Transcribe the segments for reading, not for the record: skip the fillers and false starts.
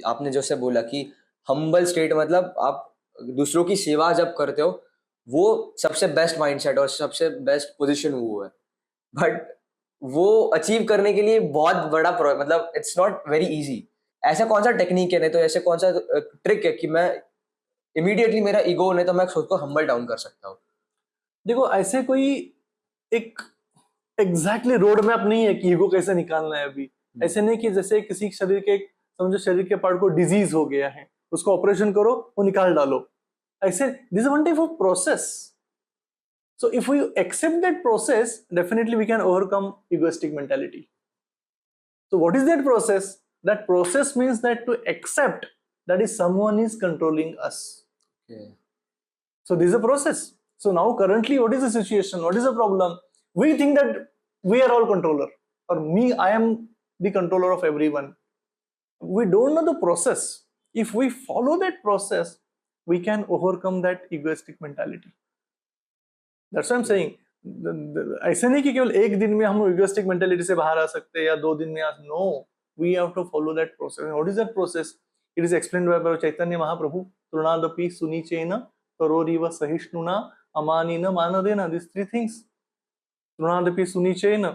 आपने जैसे बोला कि हम्बल स्टेट मतलब आप दूसरों की सेवा जब करते हो, वो सबसे बेस्ट माइंडसेट और सबसे बेस्ट पोजीशन वो है। बट वो अचीव करने के लिए बहुत बड़ा मतलब इट्स नॉट वेरी इजी। ऐसा कौन सा टेक्निक है, नहीं तो ऐसे कौन सा ट्रिक है कि मैं इमीडिएटली मेरा ईगो नहीं तो मैं खुद को हम्बल डाउन कर सकता हूँ? देखो, ऐसे कोई एक एग्जैक्टली रोड मैप नहीं है कि ईगो कैसे निकालना है अभी। ऐसे नहीं कि जैसे किसी शरीर के, समझो शरीर के पार्ट को डिजीज हो गया है, उसको ऑपरेशन करो, वो निकाल डालो। ऐसे this one type of process. So if we accept that process, definitely we can overcome egoistic mentality. So what is that process? That process means that to accept that is someone is controlling us. Okay. So this is a process. So now currently what is the situation? What is the problem? We think that we are all controller, or me, I am the controller of everyone. We don't know the process. If we follow that process, we can overcome that egoistic mentality. That's what I'm saying. ऐसे नहीं कि केवल एक दिन में हम egoistic mentality से बाहर आ सकते हैं या 2 दिन में आ, no, we have to follow that process. What is that process? It is explained by Chaitanya Mahaprabhu. तृणादपि सुनीचेन करोरीव सहिष्णुना अमानिन मानदेन। This 3 things. तृणादपि सुनीचेन,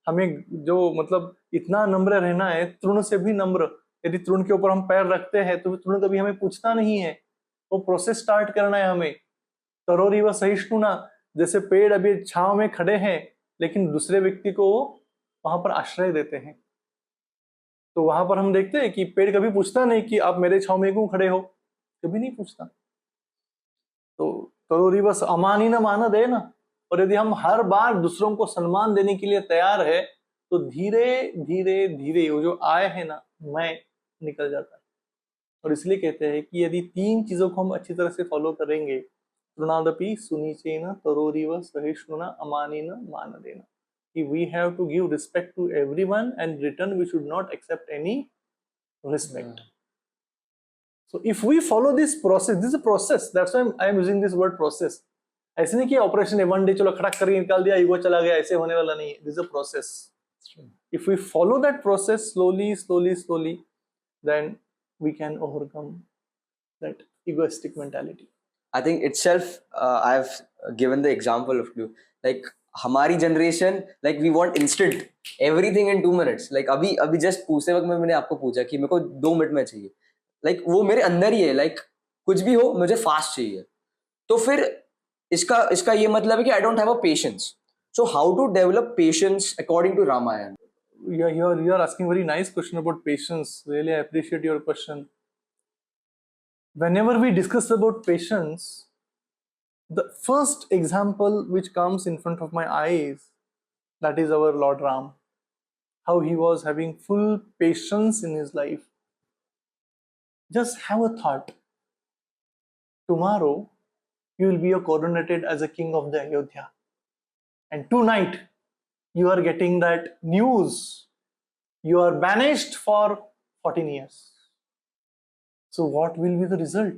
हमें जो मतलब इतना नम्र रहना है, तृण से भी नम्र। यदि तृण के ऊपर हम पैर रखते हैं तो तृण कभी हमें पूछता नहीं है, वो प्रोसेस स्टार्ट करना है हमें। करोरीव सहिष्णुना, जैसे पेड़ अभी छांव में खड़े हैं लेकिन दूसरे व्यक्ति को वहां पर आश्रय देते हैं, तो वहां पर हम देखते हैं कि पेड़ कभी पूछता नहीं कि आप मेरे छांव में क्यों खड़े हो, कभी नहीं पूछता। तो तरोरीवस अमानी न मान दे ना। और यदि हम हर बार दूसरों को सम्मान देने के लिए तैयार है तो धीरे धीरे धीरे वो जो आय है ना, मैं निकल जाता है। और इसलिए कहते हैं कि यदि 3 चीजों को हम अच्छी तरह से फॉलो करेंगे, तृणादपि सुनीचेन तरोरीव सहिष्णुना अमानिन मानदेन, कि we have to give respect to everyone and return we should not accept any respect. So if we follow this process, this is a process, that's why I am using this word process. ऐसे नहीं कि operation है one day चलो खड़क करके निकाल दिया ego चला गया, ऐसे होने वाला नहीं है। This is a process. If we follow that process slowly slowly slowly, then we can overcome that egoistic mentality. I think itself, I've given the example of you. Like हमारी generation, like we want instant everything in 2 minutes. Like अभी just पूछते वक्त मैंने आपको पूछा कि मेरे को 2 मिनट में चाहिए, like वो मेरे अंदर ही है, like कुछ भी हो मुझे फास्ट चाहिए। तो फिर इसका ये मतलब है कि I don't have a patience. So how to develop patience according to Ramayana? You are asking very nice question about patience. Really, I appreciate your question. Whenever we discuss about patience, the first example which comes in front of my eyes, that is our Lord Ram. How he was having full patience in his life. Just have a thought. Tomorrow, you will be coronated as a king of the Ayodhya. And tonight, you are getting that news. You are banished for 14 years. So what will be the result?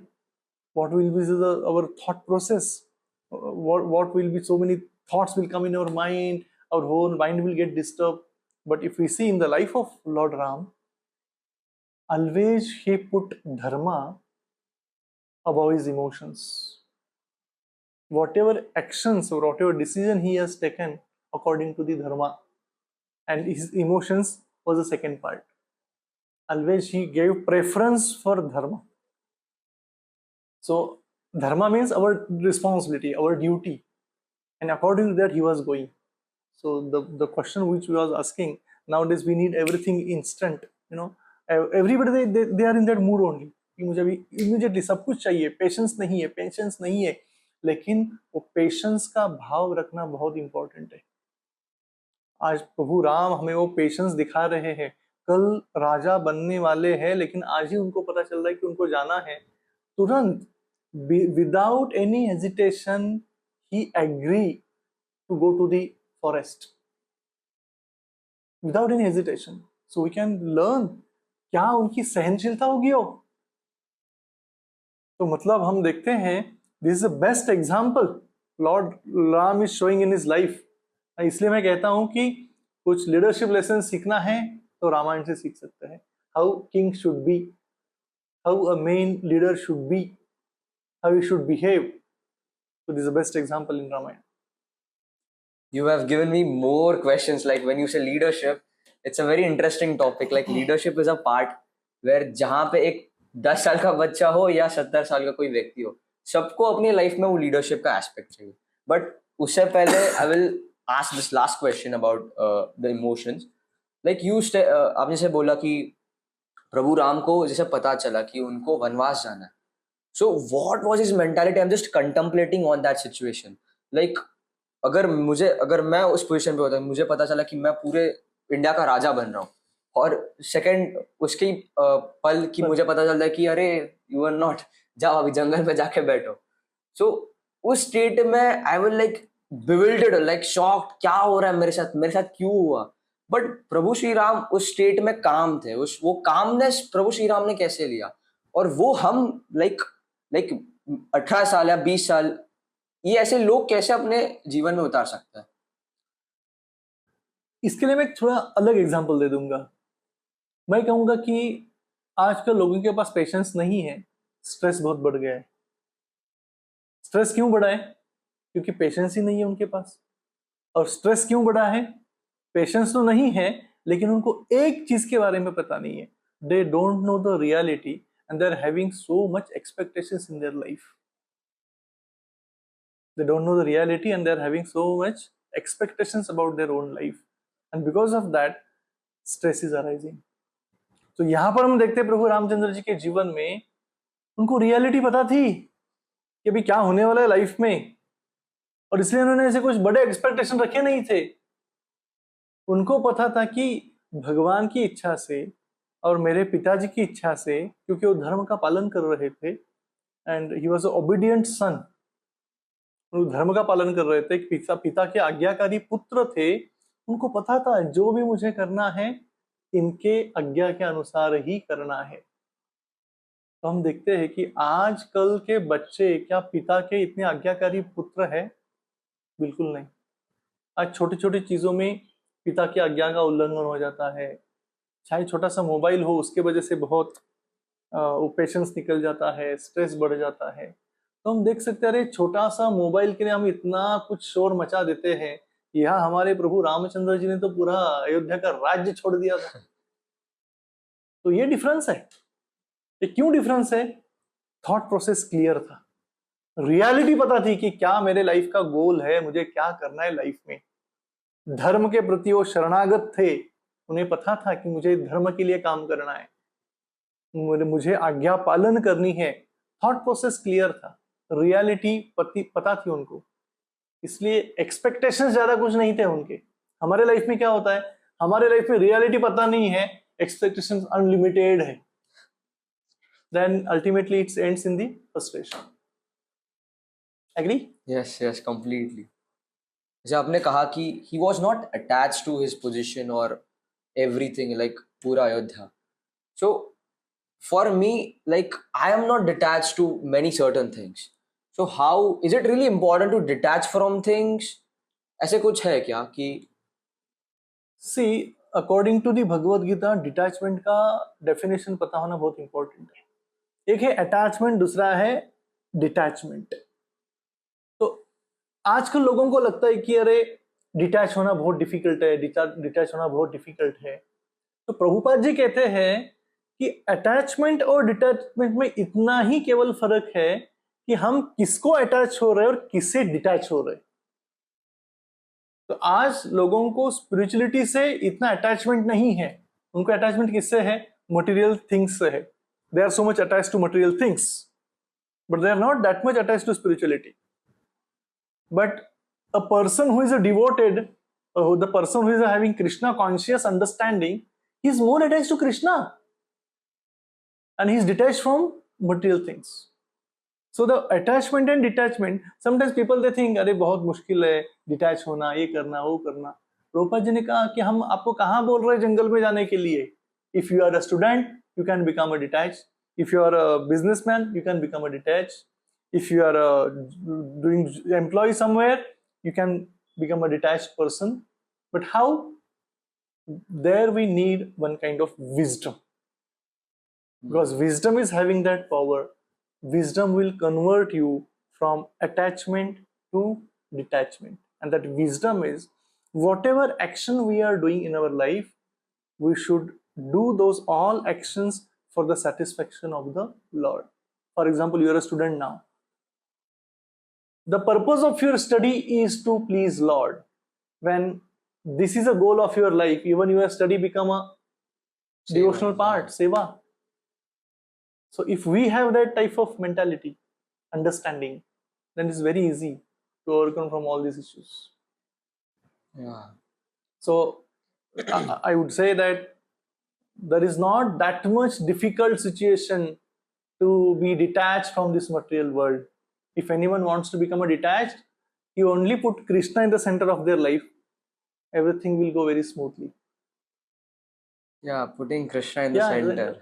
What will be our thought process? What will be, so many thoughts will come in our mind, our whole mind will get disturbed. But if we see in the life of Lord Ram, always he put dharma above his emotions. Whatever actions or whatever decision he has taken according to the dharma, and his emotions was the second part. Always he gave preference for dharma. So dharma means our responsibility, our duty, and according to that he was going. So the question which we was asking, nowadays we need everything instant, everybody they are in that mood only कि मुझे अभी immediately सब कुछ चाहिए, patience नहीं है। लेकिन वो पेशेंस का भाव रखना बहुत इंपॉर्टेंट है। आज प्रभु राम हमें वो पेशेंस दिखा रहे हैं। कल राजा बनने वाले हैं लेकिन आज ही उनको पता चल रहा है कि उनको जाना है, तुरंत विदाउट एनी हेजिटेशन ही agree to go to the forest without any hesitation. So we can learn क्या उनकी सहनशीलता होगी हो। तो मतलब हम देखते हैं this is the best example Lord Ram is showing in his life. इसलिए मैं कहता हूं कि कुछ लीडरशिप लेसन सीखना है तो रामायण से सीख सकते हैं। How king should be, how a main leader should be, how he should behave. So this is the best example in Ramayana. You have given me more questions. Like when you say leadership, it's a very interesting topic. Like leadership is a part where जहाँ पे एक 10 साल का बच्चा हो या 70 साल का कोई व्यक्ति हो, सबको अपनी लाइफ में वो लीडरशिप का एस्पेक्ट चाहिए. बट उससे पहले I will ask this last question about the emotions. Like आपने जैसे बोला कि प्रभु राम को जैसे पता चला कि उनको वनवास जाना है. So what was his mentality? I am just contemplating on that situation. Like अगर मैं उस पोजीशन पे होता, मुझे पता चला कि मैं पूरे इंडिया का राजा बन रहा हूँ, और सेकंड उसके ही पल की मुझे पता चलता है कि अरे यू आर नॉट, जाओ अभी जंगल में जाके बैठो. सो उस स्टेट में I will like bewildered, like shocked, क्या हो रहा है मेरे साथ क्यों हुआ. बट प्रभु श्री राम उस स्टेट में काम थे. वो कामनेस प्रभु श्री राम ने कैसे लिया, और वो हम लाइक 18 साल या 20 साल ये ऐसे लोग कैसे अपने जीवन में उतार सकते हैं? इसके लिए मैं एक थोड़ा अलग एग्जांपल दे दूंगा. मैं कहूंगा कि आजकल लोगों के पास पेशेंस नहीं है, स्ट्रेस बहुत बढ़ गया है. स्ट्रेस क्यों बढ़ा है? क्योंकि पेशेंस ही नहीं है उनके पास. और स्ट्रेस क्यों बढ़ा है? पेशेंस तो नहीं है, लेकिन उनको एक चीज के बारे में पता नहीं है. They don't know the reality and they are having so much expectations in their life. They don't know the reality and they're having so much expectations about their own life, and because of that stress is arising. तो यहां पर हम देखते हैं प्रभु रामचंद्र जी के जीवन में उनको रियलिटी पता थी कि अभी क्या होने वाला है लाइफ में, और इसलिए उन्होंने ऐसे कुछ बड़े एक्सपेक्टेशन रखे नहीं थे. उनको पता था कि भगवान की इच्छा से और मेरे पिताजी की इच्छा से, क्योंकि वो धर्म का पालन कर रहे थे एंड ही वॉज ओबीडियंट सन, धर्म का पालन कर रहे थे, पिता के आज्ञाकारी पुत्र थे. उनको पता था जो भी मुझे करना है इनके आज्ञा के अनुसार ही करना है. तो हम देखते हैं कि आजकल के बच्चे क्या पिता के इतने आज्ञाकारी पुत्र है? बिल्कुल नहीं. आज छोटी छोटी चीजों में पिता की आज्ञा का उल्लंघन हो जाता है. चाहे छोटा सा मोबाइल हो, उसके वजह से बहुत पेशेंस निकल जाता है, स्ट्रेस बढ़ जाता है. तो हम देख सकते हैं अरे छोटा सा मोबाइल के लिए हम इतना कुछ शोर मचा देते हैं. यहाँ हमारे प्रभु रामचंद्र जी ने तो पूरा अयोध्या का राज्य छोड़ दिया था. तो ये डिफरेंस है. ये क्यों डिफरेंस है? थॉट प्रोसेस क्लियर था, रियलिटी पता थी कि क्या मेरे लाइफ का गोल है, मुझे क्या करना है लाइफ में. धर्म के प्रति वो शरणागत थे. उन्हें पता था कि मुझे धर्म के लिए काम करना है, मुझे आज्ञा पालन करनी है. थॉट प्रोसेस क्लियर था, रियलिटी पता थी उनको, इसलिए एक्सपेक्टेशंस ज्यादा कुछ नहीं थे उनके. हमारे लाइफ में क्या होता है? हमारे लाइफ में रियलिटी पता नहीं है, एक्सपेक्टेशंस अनलिमिटेड है. Then ultimately it's ends in the frustration. Agree? Yes completely. जैसे आपने कहा कि he was not attached to his position और एवरीथिंग, लाइक पूरा अयोध्या. सो for me, like I am not detached to many certain things. So how is it really important to detach from things? ऐसे कुछ है क्या कि see, according to the Bhagavad Gita, detachment का definition पता होना बहुत इंपॉर्टेंट है. एक है अटैचमेंट, दूसरा है डिटैचमेंट. तो आजकल लोगों को लगता है कि अरे डिटैच होना बहुत डिफिकल्ट है, डिटैच होना बहुत डिफिकल्ट है. तो प्रभुपाद जी कहते हैं कि अटैचमेंट और डिटैचमेंट में इतना ही केवल फर्क है कि हम किसको अटैच हो रहे हैं और किससे डिटैच हो रहे हैं. तो आज लोगों को स्पिरिचुअलिटी से इतना अटैचमेंट नहीं है. उनको अटैचमेंट किससे है? मटेरियल थिंग्स से है. They are so much attached to material things, but they are not that much attached to spirituality. But a person who is a devoted, the person who is having Krishna conscious understanding, he is more attached to Krishna and he is detached from material things. So the attachment and detachment, sometimes people they think अरे बहुत मुश्किल है detach होना, ये करना वो करना. प्रभुपाद जी ने कहा कि हम आपको कहाँ बोल रहे हैं जंगल में जाने के लिए? If you are a student, you can become a detached. If you are a businessman, you can become a detached. If you are doing employee somewhere, you can become a detached person. But how? There we need one kind of wisdom. because wisdom is having that power. Wisdom will convert you from attachment to detachment, and that wisdom is whatever action we are doing in our life, we should do those all actions for the satisfaction of the Lord. For example, you are a student now. The purpose of your study is to please Lord. When this is a goal of your life, even your study become a devotional part, seva. So if we have that type of mentality, understanding, then it's very easy to overcome from all these issues. Yeah. So I would say that there is not that much difficult situation to be detached from this material world. If anyone wants to become a detached, you only put Krishna in the center of their life, everything will go very smoothly. Yeah, putting Krishna in the Yeah, center.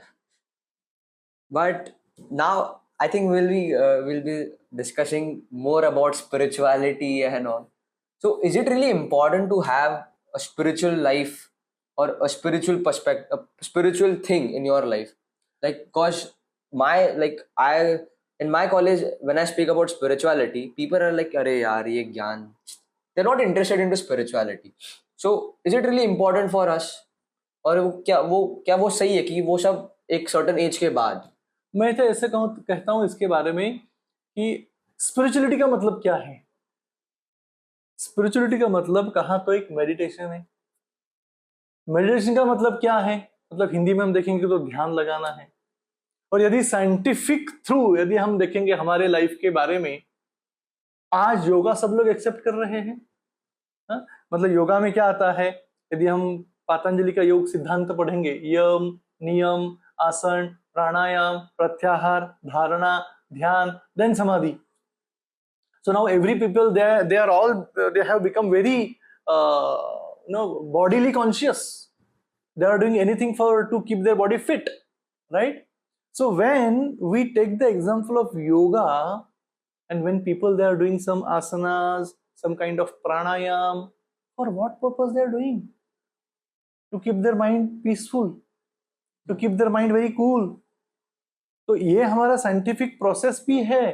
But now I think we'll be discussing more about spirituality and all. So is it really important to have a spiritual life or a spiritual perspective, a spiritual thing in your life? Like, cause my like I in my college when I speak about spirituality, people are like, "Arey yaar, ye gyan." They're not interested into spirituality. So is it really important for us? और वो क्या वो सही है कि वो सब एक सर्टेन एज के बाद? मैं तो ऐसे कहता हूँ इसके बारे में कि स्पिरिचुअलिटी का मतलब क्या है। स्पिरिचुअलिटी का मतलब कहाँ तो एक मेडिटेशन है। मेडिटेशन का मतलब क्या है, मतलब हिंदी में हम देखेंगे तो ध्यान लगाना है। और यदि साइंटिफिक थ्रू यदि हम देखेंगे हमारे लाइफ के बारे में, आज योगा सब लोग एक्सेप्ट कर रहे हैं। हा? मतलब योगा में क्या आता है, यदि हम पतंजलि का योग सिद्धांत पढ़ेंगे, यम, नियम, आसन, प्राणायाम, प्रत्याहार, धारणा, ध्यान, देन समाधि. So now every people they are all they have become very bodily conscious. They are doing anything to keep their body fit, right? So when we take the example of yoga, and when people they are doing some asanas, some kind of pranayam, for what purpose they are doing? To keep their mind peaceful, to keep their mind very cool. तो ये हमारा scientific process भी है।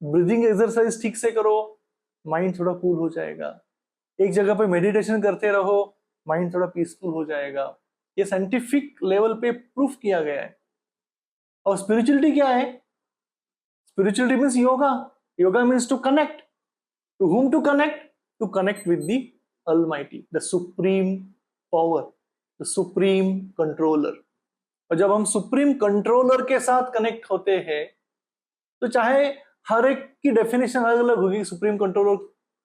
Breathing exercise ठीक से करो, mind थोड़ा cool हो जाएगा। एक जगह पे मेडिटेशन करते रहो, माइंड थोड़ा पीसफुल हो जाएगा। ये साइंटिफिक लेवल पे प्रूफ किया गया है। और स्पिरिचुअलिटी क्या है? Spirituality means yoga. Yoga means to connect. To whom to connect? To connect with the Almighty, the supreme power, the supreme controller. और जब हम सुप्रीम कंट्रोलर के साथ कनेक्ट होते हैं, तो चाहे हर एक की डेफिनेशन अलग अलग होगी, सुप्रीम कंट्रोलर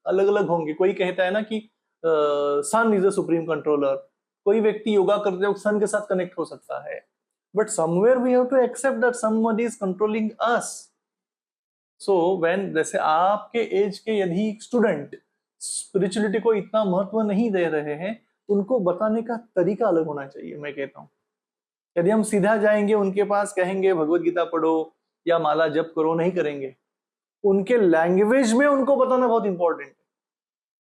अलग अलग होंगे। कोई कहता है ना कि सन इज अ सुप्रीम कंट्रोलर, कोई व्यक्ति योगा करते वक्त सन के साथ कनेक्ट हो सकता है। But somewhere we have to accept that somebody is controlling us. So when, जैसे आपके एज के यदि स्टूडेंट स्पिरिचुअलिटी को इतना महत्व नहीं दे रहे हैं, उनको बताने का तरीका अलग होना चाहिए। मैं कहता हूँ यदि हम सीधा जाएंगे उनके पास, कहेंगे भगवत गीता पढ़ो या माला जप करो, नहीं करेंगे। उनके लैंग्वेज में उनको बताना बहुत इंपॉर्टेंट है,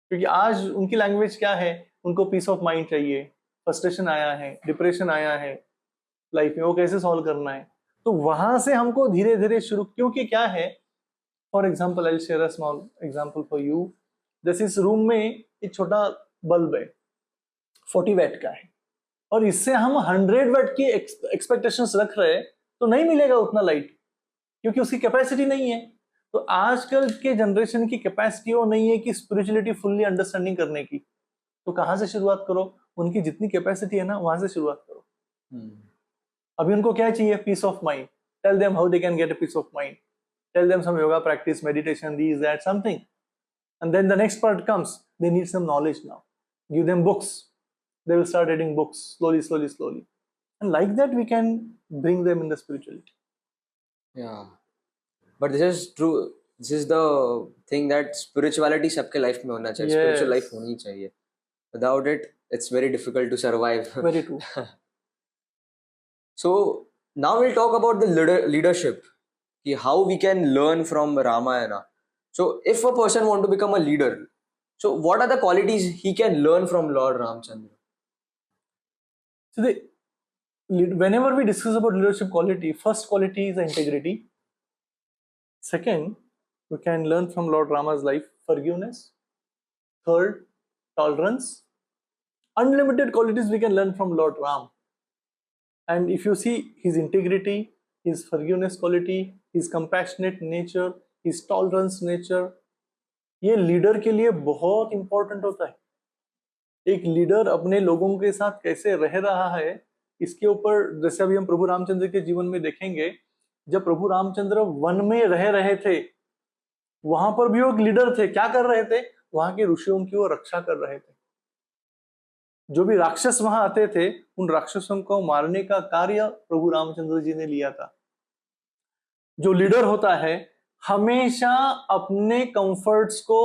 क्योंकि आज उनकी लैंग्वेज क्या है, उनको पीस ऑफ माइंड चाहिए, फ्रस्ट्रेशन आया है, डिप्रेशन आया है लाइफ में, वो कैसे सॉल्व करना है। तो वहां से हमको धीरे धीरे शुरू, क्योंकि क्या है, for example I share a small example for you. जैसे इस रूम में एक छोटा बल्ब है, 40 वैट का है, और इससे हम 100 वैट की एक्सपेक्टेशंस रख रहे हैं, तो नहीं मिलेगा उतना लाइट, क्योंकि उसकी कैपेसिटी नहीं है। तो आजकल के जनरेशन की कैपेसिटी वो नहीं है कि स्पिरिचुअलिटी फुल्ली अंडरस्टैंडिंग करने की। तो कहाँ से शुरुआत करो? उनकी जितनी कैपेसिटी है ना, वहां से शुरुआत करो। अभी उनको क्या चाहिए? Peace of mind. Tell them how they can get a peace of mind. Tell them some yoga practice, meditation, this that something, and then the next part comes, they need some knowledge now. Give them books, they will start reading books slowly, and like that we can bring them in the spirituality. Yeah, but this is true. This is the thing that spirituality सबके life में होना चाहिए। Spiritual life होनी चाहिए। Without it, it's very difficult to survive. Very true. So now we'll talk about the leadership, how we can learn from Ramayana. So if a person want to become a leader, so what are the qualities he can learn from Lord Ramchandra? So the whenever we discuss about leadership quality, first quality is integrity. Second, we can learn from Lord Rama's life, forgiveness. Third, tolerance. Unlimited qualities we can learn from Lord Ram. And if you see his integrity, his forgiveness quality, his compassionate nature, his tolerance nature, ये leader के लिए बहुत important होता है. एक leader अपने लोगों के साथ कैसे रह रहा है, इसके ऊपर जैसे अभी हम प्रभु रामचंद्र के जीवन में देखेंगे, जब प्रभु रामचंद्र वन में रह रहे थे, वहां पर भी वो एक लीडर थे. क्या कर रहे थे? वहां के ऋषियों की वो रक्षा कर रहे थे. जो भी राक्षस वहां आते थे, उन राक्षसों को मारने का कार्य प्रभु रामचंद्र जी ने लिया था. जो लीडर होता है हमेशा अपने कंफर्ट्स को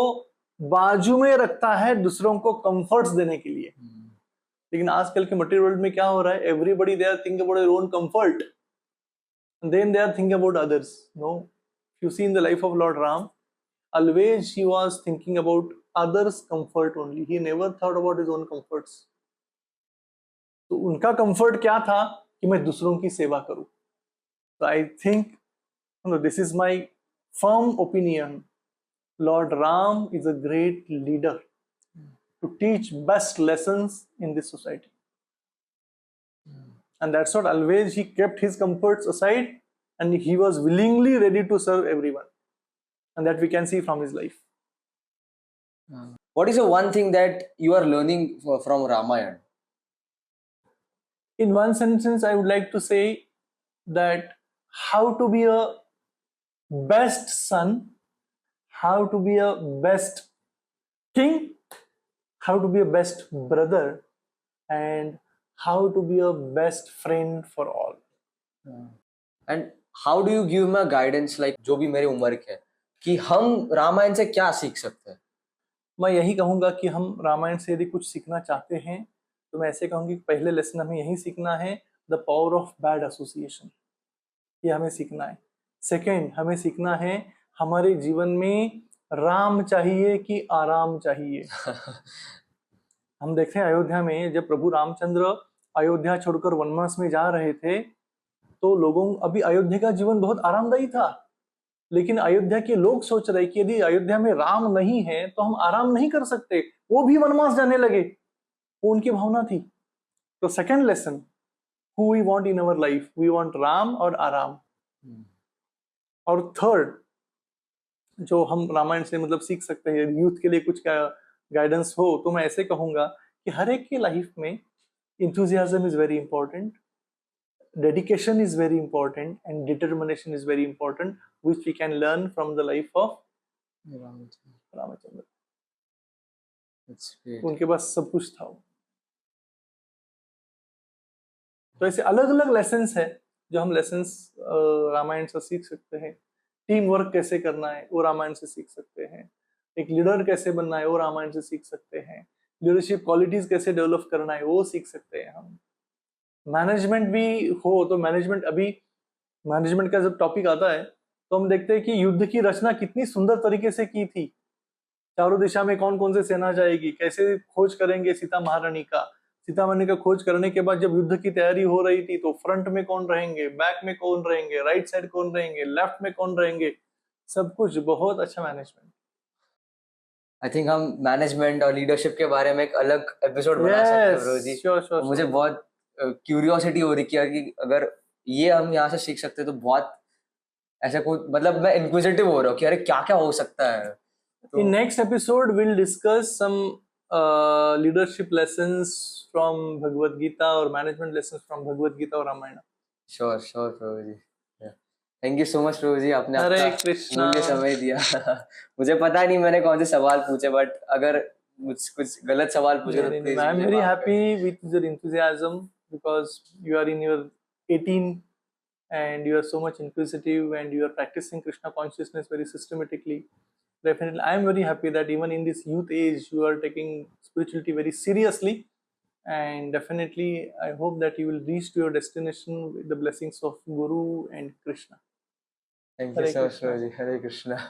बाजू में रखता है दूसरों को कंफर्ट्स देने के लिए. लेकिन आजकल के मटेरियल वर्ल्ड में क्या हो रहा है? Everybody they are thinking about their own comfort, then they are thinking about others. No, you see in the life of Lord Ram, always he was thinking about others comfort only. He never thought about his own comforts. तो उनका comfort क्या था? कि मैं दूसरों की सेवा करूं. So I think, this is my firm opinion. Lord Ram is a great leader to teach best lessons in this society. And that's what always he kept his comforts aside and he was willingly ready to serve everyone. And that we can see from his life. What is the one thing that you are learning from Ramayana? In one sentence, I would like to say that how to be a best son, how to be a best king, how to be a best brother, and how to be a best friend for all. And how do you give me a guidance, like जो भी मेरी उम्र के है, कि हम रामायण से क्या सीख सकते हैं? मैं यही कहूँगा कि हम रामायण से यदि कुछ सीखना चाहते हैं तो मैं ऐसे कहूँगी कि पहले लेसन हमें यही सीखना है, the power of bad association. ये हमें सीखना है. सेकेंड, हमें सीखना है हमारे जीवन में राम चाहिए कि आराम चाहिए. हम देखते हैं अयोध्या में जब प्रभु रामचंद्र अयोध्या छोड़कर वनवास में जा रहे थे तो लोगों, अभी अयोध्या का जीवन बहुत आरामदायी था, लेकिन अयोध्या के लोग सोच रहे कि यदि अयोध्या में राम नहीं है तो हम आराम नहीं कर सकते. वो भी वनवास जाने लगे. वो उनकी भावना थी. तो second lesson, who we want in our life, we want Ram और आराम. और थर्ड, जो हम रामायण से मतलब सीख सकते हैं, यूथ के लिए कुछ गाइडेंस हो तो मैं ऐसे कहूंगा कि हर एक की लाइफ में enthusiasm is very important, dedication is very important, and determination is very important, which we can learn from the life of Ramchandra. उनके पास सब कुछ था. तो ऐसे अलग अलग लेसन्स है जो हम लेसन्स रामायण से सीख सकते हैं. टीम वर्क कैसे करना है वो रामायण से सीख सकते हैं. एक लीडर कैसे बनना है वो रामायण से सीख सकते हैं. लीडरशिप क्वालिटीज कैसे डेवलप करना है वो सीख सकते हैं हम. मैनेजमेंट भी हो तो मैनेजमेंट, अभी मैनेजमेंट का जब टॉपिक आता है तो हम देखते हैं कि युद्ध की रचना कितनी सुंदर तरीके से की थी. चारों दिशा में कौन कौन से सेना जाएगी, कैसे खोज करेंगे सीता महारानी का. सीता महारानी का खोज करने के बाद जब युद्ध की तैयारी हो रही थी तो फ्रंट में कौन रहेंगे, बैक में कौन रहेंगे, राइट साइड कौन रहेंगे, लेफ्ट में कौन रहेंगे, सब कुछ बहुत अच्छा मैनेजमेंट. आई थिंक हम मैनेजमेंट और लीडरशिप के बारे में एक अलग एपिसोड बना सकते हैं ब्रो जी. श्योर. मुझे बहुत क्यूरियोसिटी हो रही है कि अगर ये हम यहाँ से सीख सकते हैं तो बहुत ऐसा कोई, मतलब मैं इंक्विजिटिव हो रहा हूँ कि अरे क्या क्या हो सकता है. In next episode, we'll discuss some leadership lessons from Bhagavad Gita or management lessons from Bhagavad Gita or Ramayana. Sure prabhu ji. Thank you so much prabhu ji, आपने हरे अपना कृष्णा. मूल्य समय दिया. मुझे पता नहीं मैंने कौन से सवाल पूछे, बट अगर कुछ गलत सवाल पूछे तो please. I'm very happy with your enthusiasm because you are in your 18 and you are so much inquisitive and you are practicing Krishna consciousness very systematically. Definitely, I am very happy that even in this youth age you are taking spirituality very seriously, and definitely I hope that you will reach to your destination with the blessings of Guru and Krishna. Thank you so much, Prabhuji. Hare Krishna.